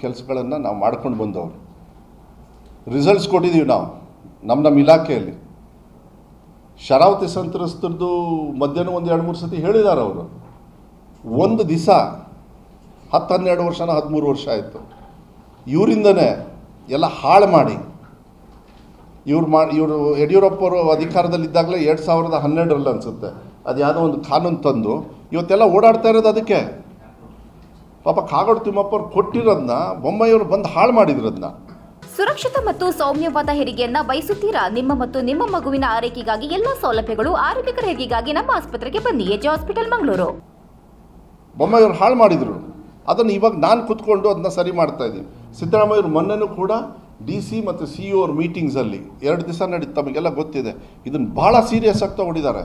ಕೆಲಸಗಳನ್ನು ನಾವು ಮಾಡ್ಕೊಂಡು ಬಂದವರು. ರಿಸಲ್ಟ್ಸ್ ಕೊಟ್ಟಿದ್ದೀವಿ ನಾವು ನಮ್ಮ ಇಲಾಖೆಯಲ್ಲಿ. ಶರಾವತಿ ಸಂತ್ರಸ್ತರದ್ದು ಮಧ್ಯಾಹ್ನ 1-2-3 ಸತಿ ಹೇಳಿದ್ದಾರೆ ಅವರು. ಒಂದು ದಿವಸ 10-12 ವರ್ಷನ 13 ವರ್ಷ ಆಯಿತು. ಇವರಿಂದನೇ ಎಲ್ಲ ಹಾಳು ಮಾಡಿ ಇವರು ಯಡಿಯೂರಪ್ಪವರು ಅಧಿಕಾರದಲ್ಲಿದ್ದಾಗಲೇ 2012 ಅನಿಸುತ್ತೆ ಅದು ಯಾವುದೋ ಒಂದು ಕಾನೂನು ತಂದು ಇವತ್ತೆಲ್ಲ ಓಡಾಡ್ತಾ ಇರೋದು ಅದಕ್ಕೆ. ಪಾಪ ಕಾಗೋಡು ತಿಮ್ಮಪ್ಪವ್ರು ಕೊಟ್ಟಿರೋದನ್ನ ಬೊಮ್ಮಾಯಿಯವರು ಬಂದು ಹಾಳು ಮಾಡಿದ್ರದನ್ನ. ಸುರಕ್ಷಿತ ಮತ್ತು ಸೌಮ್ಯವಾದ ಹೆರಿಗೆಯನ್ನ ಬಯಸುತ್ತೀರಾ? ನಿಮ್ಮ ಮತ್ತು ನಿಮ್ಮ ಮಗುವಿನ ಆರೈಕೆಗಾಗಿ ಎಲ್ಲ ಸೌಲಭ್ಯಗಳು, ಆರಂಭಿಕ ಹೆರಿಗೆಗಾಗಿ ನಮ್ಮ ಆಸ್ಪತ್ರೆಗೆ ಬನ್ನಿ. AJ hospital Mangaluru. ಬೊಮ್ಮಾಯಿಯವರು ಹಾಳು ಮಾಡಿದರು, ಅದನ್ನು ಇವಾಗ ನಾನು ಕೂತ್ಕೊಂಡು ಅದನ್ನ ಸರಿ ಮಾಡ್ತಾ ಇದ್ದೀವಿ. ಸಿದ್ದರಾಮಯ್ಯವರು ಮೊನ್ನೆನೂ ಕೂಡ DC ಮತ್ತು CEO ಅವ್ರ ಮೀಟಿಂಗ್ಸಲ್ಲಿ 2 ದಿವಸ ನಡೀತು, ತಮಗೆಲ್ಲ ಗೊತ್ತಿದೆ. ಇದನ್ನು ಭಾಳ ಸೀರಿಯಸ್ ಆಗಿ ತಗೊಂಡಿದ್ದಾರೆ.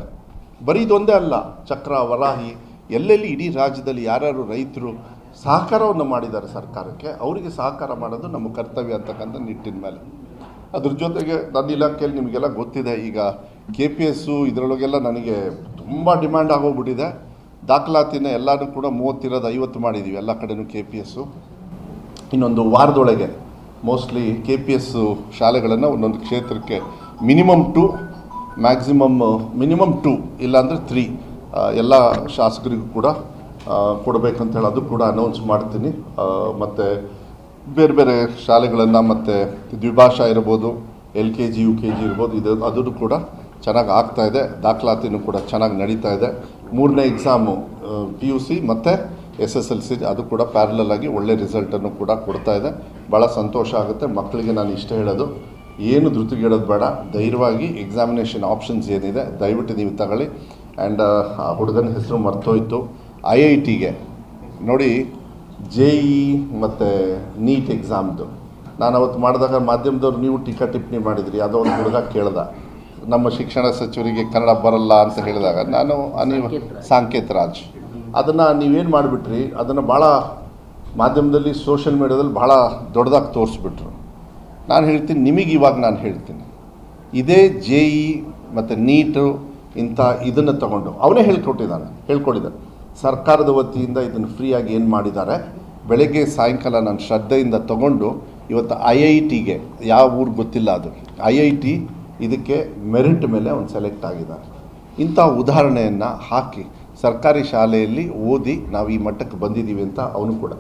ಬರೀ ಇದೊಂದೇ ಅಲ್ಲ, ಚಕ್ರ, ವರಾಹಿ, ಎಲ್ಲೆಲ್ಲಿ ಇಡೀ ರಾಜ್ಯದಲ್ಲಿ ಯಾರ್ಯಾರು ರೈತರು ಸಹಕಾರವನ್ನು ಮಾಡಿದ್ದಾರೆ ಸರ್ಕಾರಕ್ಕೆ, ಅವರಿಗೆ ಸಹಕಾರ ಮಾಡೋದು ನಮ್ಮ ಕರ್ತವ್ಯ ಅಂತಕ್ಕಂಥ ನಿಟ್ಟಿನ ಮೇಲೆ. ಅದ್ರ ಜೊತೆಗೆ ನನ್ನ ಇಲಾಖೆಯಲ್ಲಿ ನಿಮಗೆಲ್ಲ ಗೊತ್ತಿದೆ, ಈಗ KPS ಇದರೊಳಗೆಲ್ಲ ನನಗೆ ತುಂಬ ಡಿಮ್ಯಾಂಡ್ ಆಗೋಗ್ಬಿಟ್ಟಿದೆ. ದಾಖಲಾತಿನ ಎಲ್ಲನೂ ಕೂಡ 30 50 ಮಾಡಿದ್ದೀವಿ ಎಲ್ಲ ಕಡೆನೂ KPS. ಇನ್ನೊಂದು ವಾರದೊಳಗೆ ಮೋಸ್ಟ್ಲಿ KPS ಶಾಲೆಗಳನ್ನು ಒಂದೊಂದು ಕ್ಷೇತ್ರಕ್ಕೆ ಮಿನಿಮಮ್ 2 ಮ್ಯಾಕ್ಸಿಮಮ್ ಮಿನಿಮಮ್ 2 ಇಲ್ಲಾಂದರೆ 3 ಎಲ್ಲ ಶಾಸಕರಿಗೂ ಕೂಡ ಕೊಡಬೇಕಂತ ಹೇಳಿ ಅದು ಕೂಡ ಅನೌನ್ಸ್ ಮಾಡ್ತೀನಿ. ಮತ್ತು ಬೇರೆ ಬೇರೆ ಶಾಲೆಗಳನ್ನು ಮತ್ತು ದ್ವಿಭಾಷಾ ಇರ್ಬೋದು, LKG UKG ಇರ್ಬೋದು, ಅದನ್ನು ಕೂಡ ಚೆನ್ನಾಗಿ ಆಗ್ತಾಯಿದೆ. ದಾಖಲಾತಿನೂ ಕೂಡ ಚೆನ್ನಾಗಿ ನಡೀತಾ ಇದೆ. 3ನೇ ಎಕ್ಸಾಮು PUC ಮತ್ತು SSLC ಅದು ಕೂಡ ಪ್ಯಾರಲಲ್ ಆಗಿ ಒಳ್ಳೆ ರಿಸಲ್ಟನ್ನು ಕೂಡ ಕೊಡ್ತಾ ಇದೆ. ಭಾಳ ಸಂತೋಷ ಆಗುತ್ತೆ. ಮಕ್ಕಳಿಗೆ ನಾನು ಇಷ್ಟ ಹೇಳೋದು, ಏನು ಧೃತಿಗೆಡೋದು ಬೇಡ, ಧೈರ್ಯವಾಗಿ ಎಕ್ಸಾಮಿನೇಷನ್ ಆಪ್ಷನ್ಸ್ ಏನಿದೆ ದಯವಿಟ್ಟು ನೀವು ತಗೊಳ್ಳಿ. ಆ್ಯಂಡ್ ಆ ಹುಡುಗನ ಹೆಸರು ಮರ್ತೋಯ್ತು. IITಗೆ ನೋಡಿ, JEE ಮತ್ತು NEET ಎಕ್ಸಾಮ್ದು ನಾನು ಅವತ್ತು ಮಾಡಿದಾಗ ಮಾಧ್ಯಮದವ್ರು ನೀವು ಟೀಕಾ ಟಿಪ್ಪಣಿ ಮಾಡಿದ್ರಿ. ಯಾವುದೋ ಒಂದು ಹುಡುಗ ಕೇಳ್ದ, ನಮ್ಮ ಶಿಕ್ಷಣ ಸಚಿವರಿಗೆ ಕನ್ನಡ ಬರಲ್ಲ ಅಂತ ಹೇಳಿದಾಗ ನಾನು ಸಾಂಕೇತ್ ರಾಜ್ ಅದನ್ನು ನೀವೇನು ಮಾಡಿಬಿಟ್ರಿ, ಅದನ್ನು ಭಾಳ ಮಾಧ್ಯಮದಲ್ಲಿ ಸೋಷಿಯಲ್ ಮೀಡಿಯಾದಲ್ಲಿ ಭಾಳ ದೊಡ್ಡದಾಗಿ ತೋರಿಸ್ಬಿಟ್ರು. ನಾನು ಹೇಳ್ತೀನಿ, ನಿಮಗೆ ಇವಾಗ ನಾನು ಹೇಳ್ತೀನಿ, ಇದೇ JEE ಮತ್ತು NEET ಇಂಥ ಇದನ್ನು ತಗೊಂಡು ಅವನೇ ಹೇಳ್ಕೊಟ್ಟಿದ್ದಾನೆ. ಸರ್ಕಾರದ ವತಿಯಿಂದ ಇದನ್ನು ಫ್ರೀಯಾಗಿ ಏನು ಮಾಡಿದ್ದಾರೆ, ಬೆಳಗ್ಗೆ ಸಾಯಂಕಾಲ ನಾನು ಶ್ರದ್ಧೆಯಿಂದ ತಗೊಂಡು ಇವತ್ತು IITಗೆ ಯಾವ ಊರು ಗೊತ್ತಿಲ್ಲ, ಅದು IIT ಇದಕ್ಕೆ ಮೆರಿಟ್ ಮೇಲೆ ಅವ್ನು ಸೆಲೆಕ್ಟ್ ಆಗಿದ್ದಾರೆ. ಇಂಥ ಉದಾಹರಣೆಯನ್ನು ಹಾಕಿ ಸರ್ಕಾರಿ ಶಾಲೆಯಲ್ಲಿ ಓದಿ ನಾವು ಈ ಮಟ್ಟಕ್ಕೆ ಬಂದಿದ್ದೀವಿ ಅಂತ ಅವನು ಕೂಡ.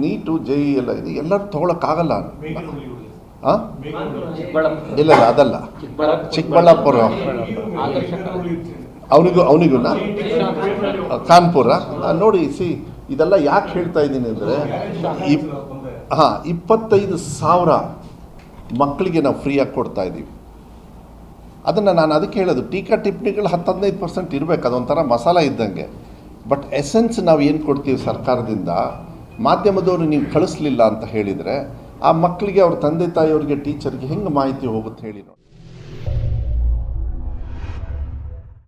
NEET JEE ಎಲ್ಲ ಇದು ಎಲ್ಲರೂ ತೊಗೊಳಕ್ಕಾಗಲ್ಲ. ಇಲ್ಲ ಅದಲ್ಲ, ಚಿಕ್ಕಬಳ್ಳಾಪುರ ಅವನಿಗೂ ಕಾನ್ಪುರ ನೋಡಿ. ಇದೆಲ್ಲ ಯಾಕೆ ಹೇಳ್ತಾ ಇದ್ದೀನಿ ಅಂದರೆ 25,000 ಮಕ್ಕಳಿಗೆ ನಾವು ಫ್ರೀಯಾಗಿ ಕೊಡ್ತಾ ಇದ್ದೀವಿ. ಅದನ್ನು ನಾನು ಅದಕ್ಕೆ ಹೇಳೋದು, ಟೀಕಾ ಟಿಪ್ಪಣಿಗಳು 10-15% ಇರಬೇಕು, ಅದೊಂಥರ ಮಸಾಲ ಇದ್ದಂಗೆ. ಬಟ್ ಎಸೆನ್ಸ್ ನಾವು ಏನು ಕೊಡ್ತೀವಿ ಸರ್ಕಾರದಿಂದ, ಮಾಧ್ಯಮದವರು ನೀವು ಕಳಿಸ್ಲಿಲ್ಲ ಅಂತ ಹೇಳಿದರೆ ಆ ಮಕ್ಕಳಿಗೆ ಅವ್ರ ತಂದೆ ತಾಯಿಯವ್ರಿಗೆ ಟೀಚರ್ಗೆ ಹೆಂಗೆ ಮಾಹಿತಿ ಹೋಗುತ್ತೆ ಹೇಳಿ ನೋಡಿ.